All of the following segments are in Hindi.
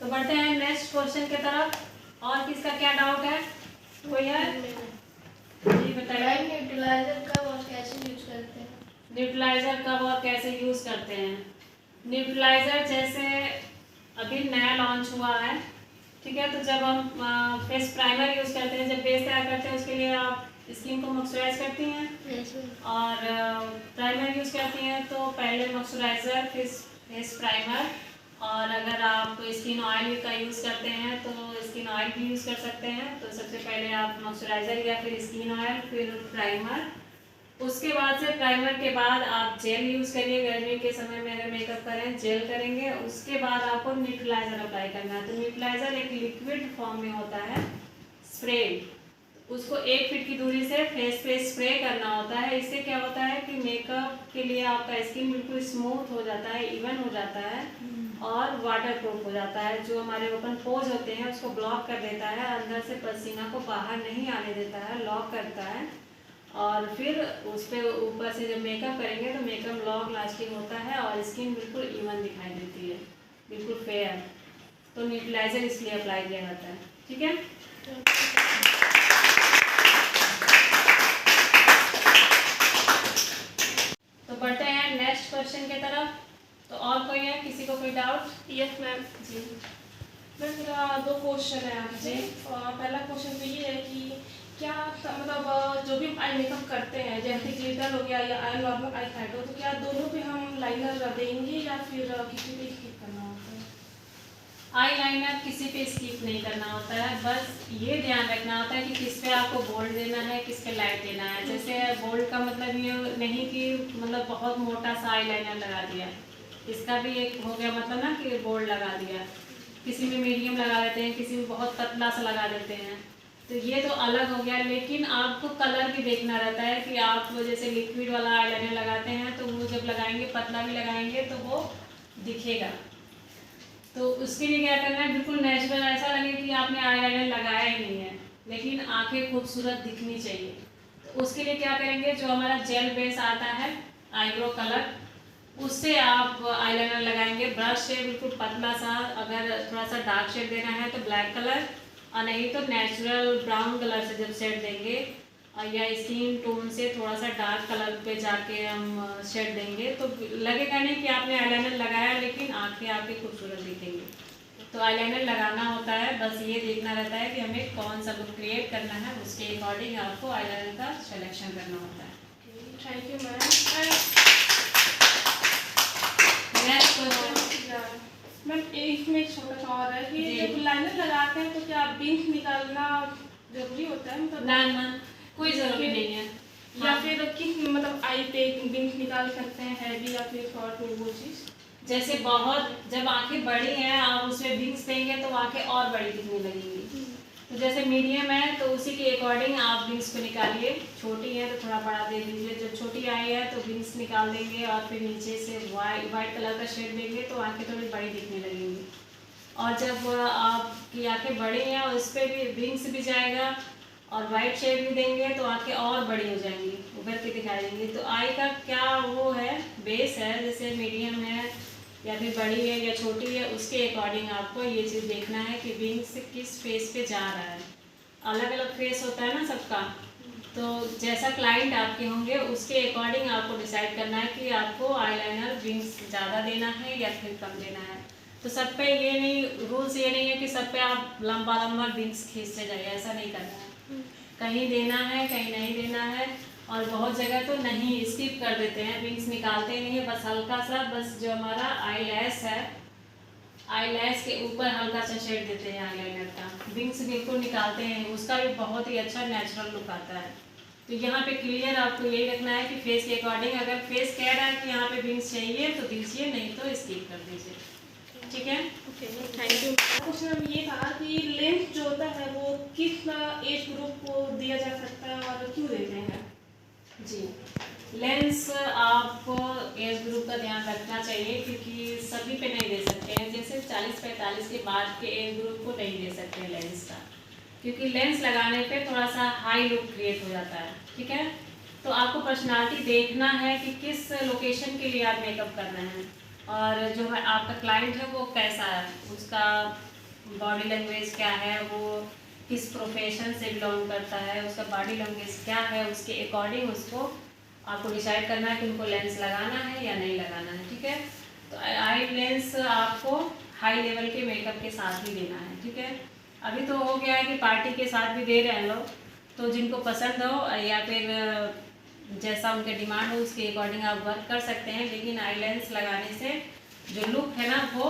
तो बढ़ते हैं नेक्स्ट क्वेश्चन की तरफ। और किसका क्या डाउट है, कोई है? जी बताइए। न्यूट्रलाइजर कब और कैसे यूज करते हैं? न्यूट्रलाइजर कब और कैसे यूज करते हैं? न्यूट्रलाइजर जैसे अभी नया लॉन्च हुआ है, ठीक है, तो जब हम फेस प्राइमर यूज करते हैं, जब बेस तैयार करते हैं, उसके लिए आप स्किन को मॉइस्चराइज करती हैं। Yes, ma'am. और प्राइमर यूज करती हैं तो पहले मॉइस्चराइजर फिर फेस प्राइमर। और अगर आप स्किन ऑयल का यूज़ करते हैं तो स्किन ऑयल भी यूज़ कर सकते हैं। तो सबसे पहले आप मॉइस्चराइजर या फिर स्किन ऑयल फिर प्राइमर, उसके बाद से प्राइमर के बाद आप जेल यूज़ करिए। गर्मी के समय में अगर मेकअप करें जेल करेंगे, उसके बाद आपको न्यूट्रलाइजर अप्लाई करना है। तो न्यूट्रलाइजर एक लिक्विड फॉर्म में होता है, स्प्रे, उसको 1 फीट की दूरी से फेस पे स्प्रे करना होता है। इससे क्या होता है कि मेकअप के लिए आपका स्किन बिल्कुल स्मूथ हो जाता है, इवन हो जाता है और वाटर प्रूफ हो जाता है। जो हमारे ओपन पोज होते हैं उसको ब्लॉक कर देता है, अंदर से पसीना को बाहर नहीं आने देता है, लॉक करता है। और फिर उस पर ऊपर से जब मेकअप करेंगे तो मेकअप लॉन्ग लास्टिंग होता है और स्किन बिल्कुल इवन दिखाई देती है, बिल्कुल फेयर। तो न्यूट्रलाइजर इसलिए अप्लाई किया जाता है, ठीक है। तो बढ़ते हैं नेक्स्ट क्वेश्चन की तरफ। तो और कोई है, किसी को कोई डाउट? यस मैम जी मैम, मेरा 2 क्वेश्चन है आपसे। जी। पहला क्वेश्चन तो ये है कि क्या मतलब जो भी हम आई मेकअप करते हैं, जैसे ग्लिटर हो गया या आई नॉर्मल आई शेडो, तो क्या दोनों पे हम लाइनर देंगे या फिर किसी पे स्किप करना होता है? आई लाइनर किसी पे स्किप नहीं करना होता है, बस ये ध्यान रखना होता है कि किस पे आपको बोल्ड देना है, किस पे लाइट देना है। जैसे बोल्ड का मतलब ये नहीं कि मतलब बहुत मोटा सा आई लाइनर लगा दिया, इसका भी एक हो गया मतलब ना कि बोल्ड लगा दिया। किसी में मीडियम लगा देते हैं, किसी में बहुत पतला सा लगा देते हैं, तो ये तो अलग हो गया। लेकिन आपको कलर भी देखना रहता है कि आप जैसे लिक्विड वाला आई लाइनर लगाते हैं तो वो जब लगाएंगे पतला भी लगाएंगे तो वो दिखेगा। तो उसके लिए क्या करना है, बिल्कुल नेचुरल, ऐसा लगे कि आपने आई लाइनर लगाया ही नहीं है, लेकिन आंखें खूबसूरत दिखनी चाहिए। तो उसके लिए क्या करेंगे, जो हमारा जेल बेस आता है आईब्रो कलर, उससे आप आई लाइनर लगाएंगे ब्रश से, बिल्कुल पतला सा। अगर थोड़ा सा डार्क शेड देना है तो ब्लैक कलर, और नहीं तो नेचुरल ब्राउन कलर से जब शेड देंगे या स्किन टोन से थोड़ा सा डार्क कलर पे जाके हम शेड देंगे तो लगेगा नहीं कि आपने आईलाइनर लगाया, लेकिन आंखें आपकी खूबसूरत दिखेंगी। तो आईलाइनर लगाना होता है, बस ये देखना रहता है कि हमें कौन सा लुक क्रिएट करना है, उसके अकॉर्डिंग आपको आईलाइनर का सिलेक्शन करना होता है। Thank you ma'am. Next question ma'am इसमें एक छोटा सा और है कि जब लाइनर लगाते हैं तो क्या बिंग निकालना जरूरी होता है? मतलब ना कोई जरूरी नहीं है, या फिर किस मतलब आई पे बिंग निकाल सकते हैं, हैवी या फिर शॉर्ट में, वो चीज़? जैसे बहुत जब आंखें बड़ी हैं आप उसमें विंग्स देंगे तो आंखें और बड़ी दिखने लगेंगी। तो जैसे मीडियम है तो उसी के अकॉर्डिंग आप विंग्स को निकालिए, छोटी है तो थोड़ा बड़ा दे दीजिए। जब छोटी आई है तो विंग्स निकाल देंगे और फिर नीचे से वाइट कलर का शेड देंगे तो आंखें थोड़ी बड़ी दिखने लगेंगी। और जब आपकी आंखें बड़ी हैं और उस पर भी विंग्स भी जाएगा और वाइट शेड भी देंगे तो आंखें और बड़ी हो जाएंगी, उभर के दिखाई देंगी। तो आई का क्या वो है, बेस है, जैसे मीडियम है या फिर बड़ी है या छोटी है, उसके अकॉर्डिंग आपको ये चीज़ देखना है कि विंग्स किस फेस पे जा रहा है। अलग अलग फेस होता है ना सबका, तो जैसा क्लाइंट आपके होंगे उसके अकॉर्डिंग आपको डिसाइड करना है कि आपको आईलाइनर विंग्स ज़्यादा देना है या फिर कम देना है। तो सब पे ये नहीं, रूल्स ये नहीं है कि सब पे आप लंबा लंबा विंग्स खींचते जाइए, ऐसा नहीं करना है। कहीं देना है कहीं नहीं देना है, और बहुत जगह तो नहीं, स्किप कर देते हैं, विंग्स निकालते नहीं है, बस हल्का सा, बस जो हमारा आई लैश है आई लैश के ऊपर हल्का सा शेड देते हैं आईलाइनर का, विंग्स बिल्कुल निकालते हैं, उसका भी बहुत ही अच्छा नेचुरल लुक आता है। तो यहाँ पे क्लियर आपको यही रखना है कि फेस के अकॉर्डिंग, अगर फेस कह रहा है कि यहाँ पे विंग्स चाहिए तो दीजिए, नहीं तो स्किप कर दीजिए, ठीक है। Okay thank you. क्वेश्चन ये था कि लेंस जो होता है वो किस एज ग्रुप को दिया जा सकता है और क्यों देते हैं? जी, लेंस आपको एज ग्रुप का ध्यान रखना चाहिए क्योंकि सभी पे नहीं दे सकते हैं। जैसे 40-45 के बाद के एज ग्रुप को नहीं दे सकते लेंस का, क्योंकि लेंस लगाने पे थोड़ा सा हाई लुक क्रिएट हो जाता है, ठीक है। तो आपको पर्सनालिटी देखना है कि किस लोकेशन के लिए आप मेकअप करना है। और जो है आपका क्लाइंट है वो कैसा है, उसका बॉडी लैंग्वेज क्या है, वो किस प्रोफेशन से बिलोंग करता है, उसका बॉडी लैंग्वेज क्या है, उसके अकॉर्डिंग उसको आपको डिसाइड करना है कि उनको लेंस लगाना है या नहीं लगाना है। ठीक है, तो आई लेंस आपको हाई लेवल के मेकअप के साथ ही देना है। ठीक है, अभी तो हो गया है कि पार्टी के साथ भी दे रहे हैं लोग, तो जिनको पसंद हो या फिर जैसा उनके डिमांड हो उसके अकॉर्डिंग आप वर्क कर सकते हैं। लेकिन आई लेंस लगाने से जो लुक है ना वो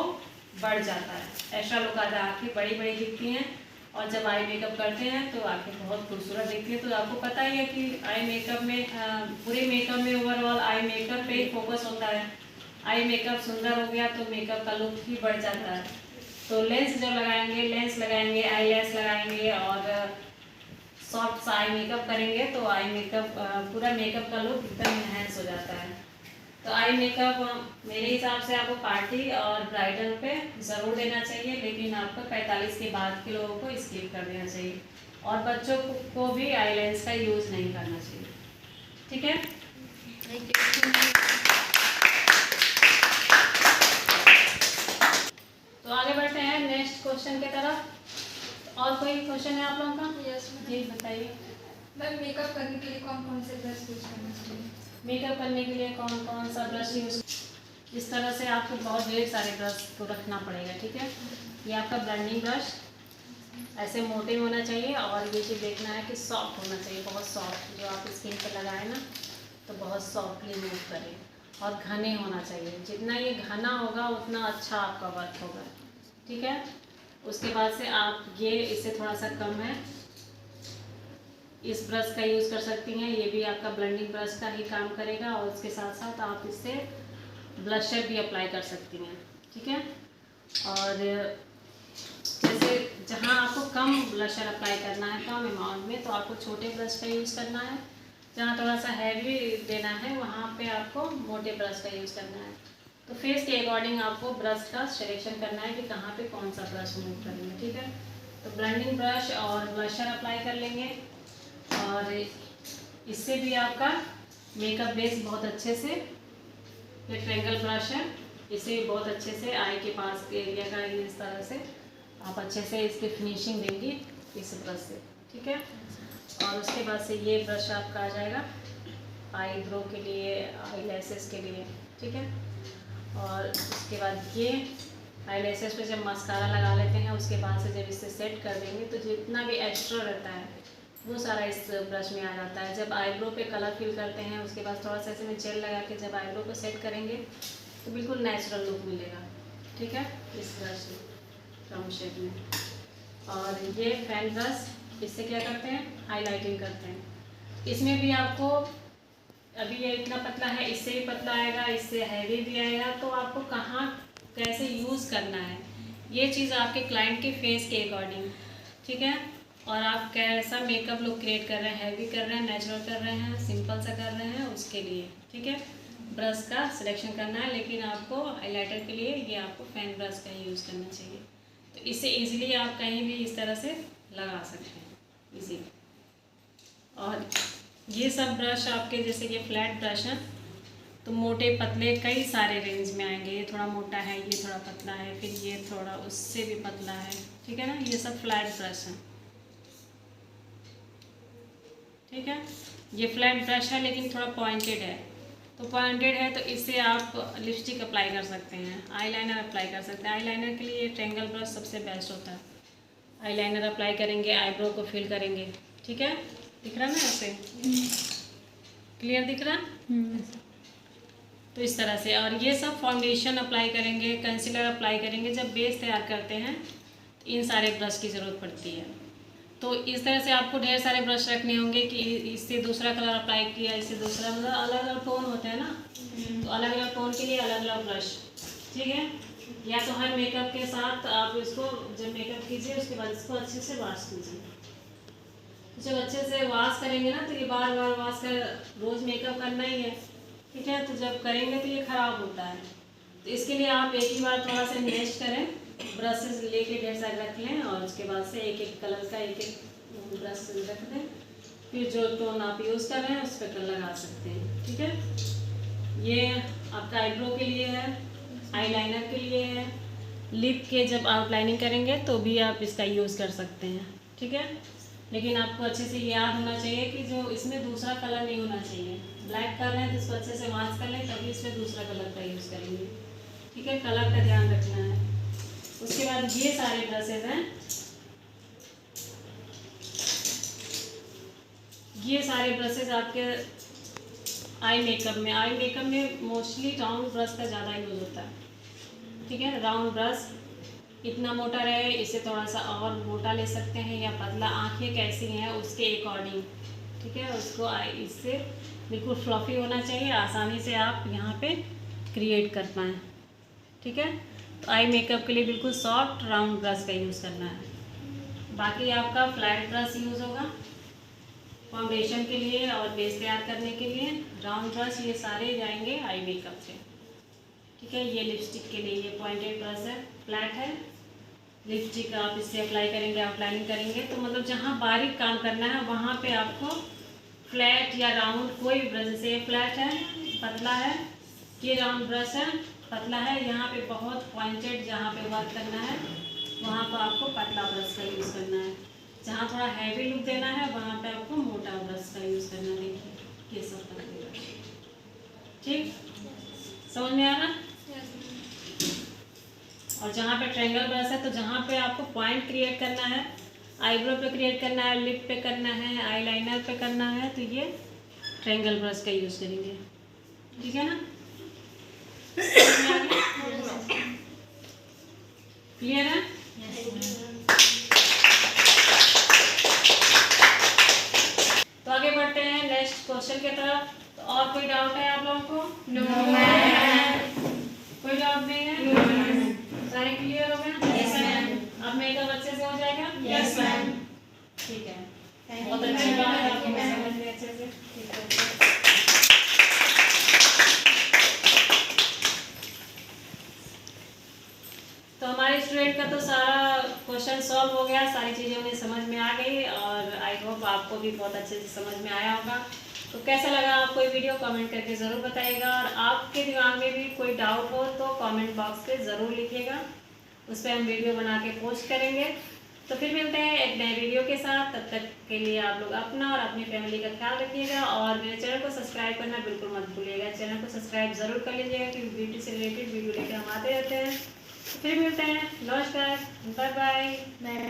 बढ़ जाता है, एक्स्ट्रा लुक आता है, आँखें बड़ी बड़ी दिखती हैं। और जब आई मेकअप करते हैं तो आँखें बहुत खूबसूरत दिखती हैं। तो आपको पता ही है कि आई मेकअप में पूरे मेकअप में ओवरऑल आई मेकअप पे ही फोकस होता है। आई मेकअप सुंदर हो गया तो मेकअप का लुक ही बढ़ जाता है। तो लेंस जो लगाएंगे, लेंस लगाएंगे, आई लेंस लगाएंगे और सॉफ्ट आई मेकअप करेंगे तो आई मेकअप पूरा मेकअप का लुक एकदम इनहेंस हो जाता है। तो आई मेकअप मेरे हिसाब से आपको पार्टी और ब्राइडल पे ज़रूर देना चाहिए, लेकिन आपको 45 के बाद के लोगों को स्किप कर देना चाहिए और बच्चों को भी आई लेंस का यूज़ नहीं करना चाहिए। ठीक है, तो आगे बढ़ते हैं नेक्स्ट क्वेश्चन की तरफ। और कोई क्वेश्चन है आप लोगों का? यस जी बताइए। मैम, मेकअप करने के लिए कौन कौन से ब्रश यूज करना चाहिए? मेकअप करने के लिए कौन कौन सा ब्रश यूज, इस तरह से आपको बहुत ढेर सारे ब्रश को रखना पड़ेगा। ठीक है, ये आपका ब्लेंडिंग ब्रश ऐसे मोटे होना चाहिए और ये चीज़ देखना है कि सॉफ्ट होना चाहिए, बहुत सॉफ्ट, जो आप स्किन पर लगाए ना तो बहुत सॉफ्टली मूव करे और घने होना चाहिए। जितना ये घना होगा उतना अच्छा आपका वर्क होगा। ठीक है, उसके बाद से आप ये इससे थोड़ा सा कम है इस ब्रश का यूज़ कर सकती हैं, ये भी आपका ब्लेंडिंग ब्रश का ही काम करेगा और उसके साथ साथ आप इससे ब्लशर भी अप्लाई कर सकती हैं। ठीक है, और जैसे जहाँ आपको कम ब्लशर अप्लाई करना है कम अमाउंट में तो आपको छोटे ब्रश का यूज़ करना है, जहाँ थोड़ा सा हैवी देना है वहाँ पे आपको मोटे ब्रश का यूज़ करना है। तो फेस के अकॉर्डिंग आपको ब्रश का सिलेक्शन करना है कि कहाँ पे कौन सा ब्रश मूव करेंगे। ठीक है, तो ब्लेंडिंग ब्रश और ब्लशर अप्लाई कर लेंगे और इससे भी आपका मेकअप बेस बहुत अच्छे से, ये ट्रायंगल ब्रश है, इसे भी बहुत अच्छे से आई के पास के एरिया का इस तरह से आप अच्छे से इसकी फिनिशिंग देंगी इस ब्रश से। ठीक है, और उसके बाद से ये ब्रश आपका आ जाएगा आईब्रो के लिए, आई लैसेस के लिए। ठीक है, और उसके बाद ये आई लैसेस पे जब मस्कारा लगा लेते हैं उसके बाद से जब इसे सेट कर देंगे तो जितना भी एक्स्ट्रा रहता है वो सारा इस ब्रश में आ जाता है। जब आईब्रो पे कलर फिल करते हैं उसके बाद थोड़ा सा ऐसे में जेल लगा के जब आईब्रो को सेट करेंगे तो बिल्कुल नेचुरल लुक मिलेगा। ठीक है, इस ब्रश से राउंड शेप में। और ये फैन ब्रश, इससे क्या करते हैं हाईलाइटिंग करते हैं। इसमें भी आपको अभी ये इतना पतला है, इससे भी पतला आएगा, इससे हैवी भी आएगा, तो आपको कहाँ कैसे यूज़ करना है ये चीज़ आपके क्लाइंट के फेस के अकॉर्डिंग। ठीक है, और आप कैसा मेकअप लुक क्रिएट कर रहे हैं, हैवी कर रहे हैं, नेचुरल कर रहे हैं, सिंपल सा कर रहे हैं, उसके लिए। ठीक है, ब्रश का सिलेक्शन करना है, लेकिन आपको हाइलाइटर के लिए ये आपको फैन ब्रश का ही यूज़ करना चाहिए। तो इसे इजीली आप कहीं भी इस तरह से लगा सकते हैं इजीली। और ये सब ब्रश आपके जैसे ये फ्लैट ब्रश है तो मोटे पतले कई सारे रेंज में आएंगे। ये थोड़ा मोटा है, ये थोड़ा पतला है, फिर ये थोड़ा उससे भी पतला है। ठीक है ना, ये सब फ्लैट ब्रश हैं। ठीक है, ये फ्लैट ब्रश है लेकिन थोड़ा पॉइंटेड है, तो पॉइंटेड है तो इससे आप लिपस्टिक अप्लाई कर सकते हैं, आईलाइनर अप्लाई कर सकते हैं। आईलाइनर के लिए ये ट्रायंगल ब्रश सबसे बेस्ट होता है। आईलाइनर अप्लाई करेंगे, आईब्रो को फिल करेंगे। ठीक है, दिख रहा ना ऐसे, क्लियर दिख रहा? तो इस तरह से। और ये सब फाउंडेशन अप्लाई करेंगे, कंसीलर अप्लाई करेंगे, जब बेस तैयार करते हैं तो इन सारे ब्रश की ज़रूरत पड़ती है। तो इस तरह से आपको ढेर सारे ब्रश रखने होंगे कि इससे दूसरा कलर अप्लाई किया, इससे दूसरा, मतलब अलग अलग टोन होते हैं ना, तो अलग अलग टोन के लिए अलग अलग ब्रश। ठीक है, या तो हर मेकअप के साथ आप इसको जब मेकअप कीजिए उसके बाद इसको अच्छे से वॉश कीजिए। जब अच्छे से वॉश करेंगे ना तो ये बार बार वॉश कर रोज़ मेकअप करना ही है। ठीक है, तो जब करेंगे तो ये ख़राब होता है, तो इसके लिए आप एक ही बार थोड़ा सा इन्वेस्ट करें, ब्रशेस लेके ढेर सारे रख लें और उसके बाद से एक एक कलर का एक एक ब्रश रख दें, फिर जो टोन आप यूज़ कर रहे हैं उस पर लगा सकते हैं। ठीक है, ये आपका आईब्रो के लिए है, आईलाइनर के लिए है, लिप के जब आउटलाइनिंग करेंगे तो भी आप इसका यूज़ कर सकते हैं, ठीक है। लेकिन आपको अच्छे से याद होना चाहिए कि जो इसमें दूसरा कलर नहीं होना चाहिए। ब्लैक कर रहे हैं तो इसको अच्छे से वॉश कर लें, तभी इसमें दूसरा कलर का यूज़ करेंगे, ठीक है। कलर का ध्यान रखना है। उसके बाद ये सारे ब्रशेज हैं, ये सारे ब्रशेज आपके आई मेकअप में मोस्टली राउंड ब्रश का ज़्यादा यूज़ होता है, ठीक है। राउंड ब्रश इतना मोटा रहे, इसे थोड़ा सा और मोटा ले सकते हैं या पतला, आंखें कैसी हैं उसके अकॉर्डिंग, ठीक है। उसको इससे बिल्कुल फ्लफी होना चाहिए, आसानी से आप यहाँ पे क्रिएट कर पाएँ, ठीक है। तो आई मेकअप के लिए बिल्कुल सॉफ्ट राउंड ब्रश का यूज़ करना है। बाकी आपका फ्लैट ब्रश यूज़ होगा फाउंडेशन के लिए और बेस तैयार करने के लिए। राउंड ब्रश ये सारे जाएंगे आई मेकअप से, ठीक है। ये लिपस्टिक के लिए ये पॉइंटेड ब्रश है, फ्लैट है। लिपस्टिक आप इससे अप्लाई करेंगे, आउटलाइनिंग करेंगे, तो मतलब जहाँ बारीक काम करना है वहाँ पे आपको फ्लैट या राउंड कोई भी ब्रश, जैसे ये फ्लैट है, पतला है, ये राउंड ब्रश है, पतला है। यहाँ पे बहुत पॉइंटेड जहाँ पे वर्क करना है वहाँ पर आपको पतला ब्रश का यूज़ करना है। जहाँ थोड़ा हैवी लुक देना है वहाँ पे आपको मोटा ब्रश का यूज़ करना। देखिए ये सब कर देगा, ठीक, समझ में आ रहा। और जहाँ पे ट्रायंगल ब्रश है तो जहाँ पे आपको पॉइंट क्रिएट करना है, आईब्रो पे क्रिएट करना है, लिप पे करना है, आईलाइनर पे करना है, तो ये ट्रायंगल ब्रश का यूज़ करेंगे, ठीक है ना। क्लियर है? तो आगे बढ़ते हैं नेक्स्ट क्वेश्चन की तरफ। तो और कोई डाउट है आप लोगों को? No ma'am. कोई डाउट नहीं है? सारे क्लियर हो गए? Yes ma'am. अब मेकअप अच्छे से हो जाएगा? Yes ma'am. ठीक है, बहुत अच्छी बात है, आपको समझ में अच्छे से, ठीक है। तो हमारे स्टूडेंट का तो सारा क्वेश्चन सॉल्व हो गया, सारी चीज़ें उन्हें समझ में आ गई और आई होप आपको भी बहुत अच्छे से समझ में आया होगा। तो कैसा लगा आपको ये वीडियो कमेंट करके ज़रूर बताइएगा, और आपके दिमाग में भी कोई डाउट हो तो कमेंट बॉक्स पे ज़रूर लिखिएगा, उस पर हम वीडियो बना के पोस्ट करेंगे। तो फिर मिलते हैं एक नए वीडियो के साथ, तब तक के लिए आप लोग अपना और अपनी फैमिली का ख्याल रखिएगा, और मेरे चैनल को सब्सक्राइब करना बिल्कुल मत भूलिएगा। चैनल को सब्सक्राइब ज़रूर कर लीजिएगा क्योंकि ब्यूटी से रिलेटेड वीडियो लेकर हम आते रहते हैं। फिर मिलते हैं, नमस्कार, बाय बाय।